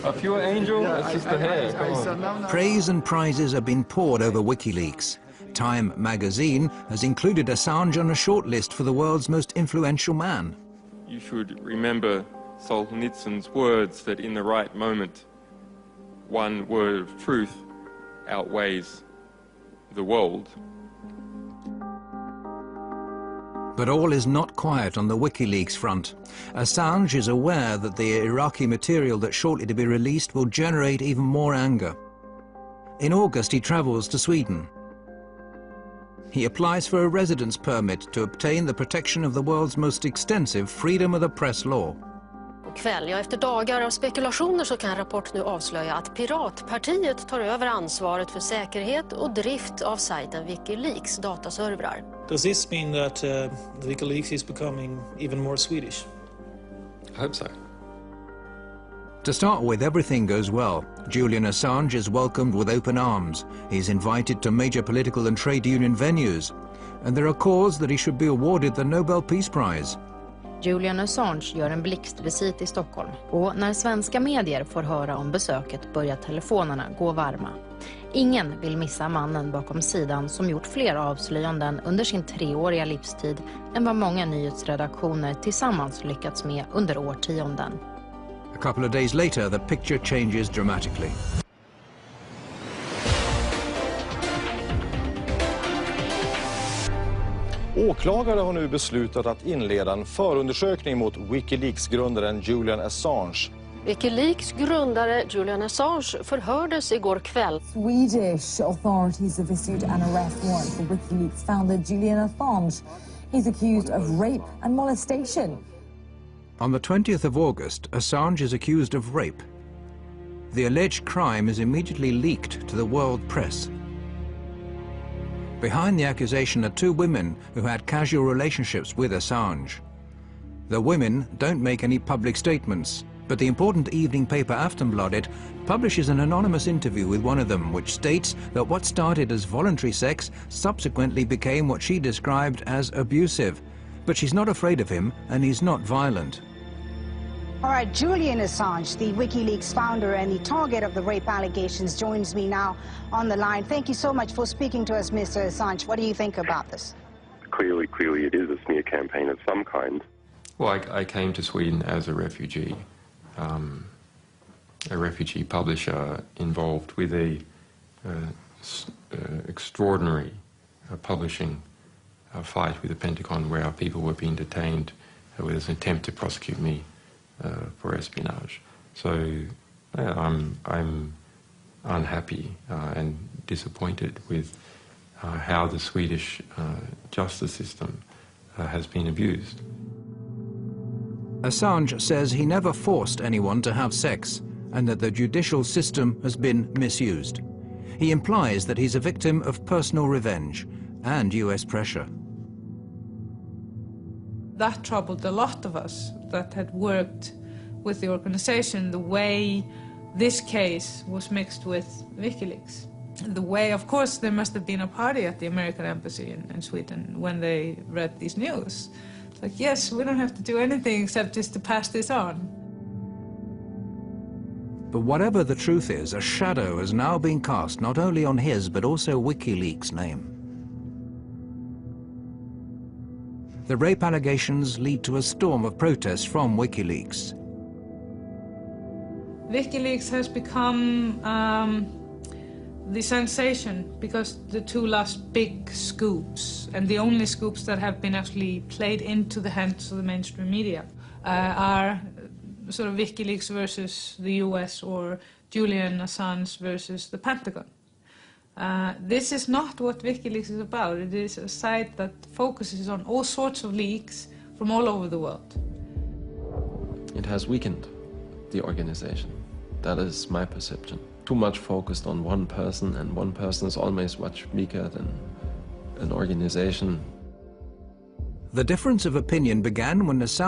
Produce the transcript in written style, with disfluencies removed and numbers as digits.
A pure angel? That's just the hair. Come on. Praise and prizes have been poured over WikiLeaks. Time magazine has included Assange on a shortlist for the world's most influential man. You should remember Solzhenitsyn's words that in the right moment, one word of truth outweighs the world. But all is not quiet on the WikiLeaks front. Assange is aware that the Iraqi material that's shortly to be released will generate even more anger. In August, he travels to Sweden. He applies for a residence permit to obtain the protection of the world's most extensive freedom of the press law. Efter dagar av spekulationer så kan rapport nu avslöja att Piratpartiet tar över ansvaret för säkerhet och drift av sajten Wikileaks dataservrar. Does this mean that Wikileaks is becoming even more Swedish? I hope so. To start with, everything goes well. Julian Assange is welcomed with open arms. He's invited to major political and trade union venues. And there are calls that he should be awarded the Nobel Peace Prize. Julian Assange gör en blixtvisit i Stockholm. Och när svenska medier får höra om besöket börjar telefonerna gå varma. Ingen vill missa mannen bakom sidan som gjort fler avslöjanden under sin 3-åriga livstid än vad många nyhetsredaktioner tillsammans lyckats med under årtionden. A couple of days later, the picture changes dramatically. Åklagare har nu beslutat att inleda en förundersökning mot Wikileaks-grundaren Julian Assange. Wikileaks grundare Julian Assange förhördes igår kväll. Swedish authorities have issued an arrest warrant for Wikileaks founder Julian Assange. He's accused of rape and molestation. On the 20th of August, Assange is accused of rape. The alleged crime is immediately leaked to the world press. Behind the accusation are 2 women who had casual relationships with Assange. The women don't make any public statements, but the important evening paper Aftonbladet publishes an anonymous interview with one of them, which states that what started as voluntary sex subsequently became what she described as abusive. But she's not afraid of him, and he's not violent. All right, Julian Assange, the WikiLeaks founder and the target of the rape allegations, joins me now on the line. Thank you so much for speaking to us, Mr. Assange. What do you think about this? Clearly it is a smear campaign of some kind. Well, I came to Sweden as a refugee publisher involved with a extraordinary publishing fight with the Pentagon where our people were being detained with an attempt to prosecute me for espionage. So I'm unhappy and disappointed with how the Swedish justice system has been abused. Assange says he never forced anyone to have sex and that the judicial system has been misused. He implies that he's a victim of personal revenge and US pressure. That troubled a lot of us that had worked with the organization, the way this case was mixed with WikiLeaks. The way, of course, there must have been a party at the American embassy in Sweden when they read these news. It's like, yes, we don't have to do anything except just to pass this on. But whatever the truth is, a shadow has now been cast not only on his but also WikiLeaks' name. The rape allegations lead to a storm of protests from WikiLeaks. WikiLeaks has become the sensation because the 2 last big scoops, and the only scoops that have been actually played into the hands of the mainstream media, are sort of WikiLeaks versus the US or Julian Assange versus the Pentagon. This is not what WikiLeaks is about. It is a site that focuses on all sorts of leaks from all over the world. It has weakened the organization. That is my perception. Too much focused on one person, and one person is always much weaker than an organization. The difference of opinion began when Assange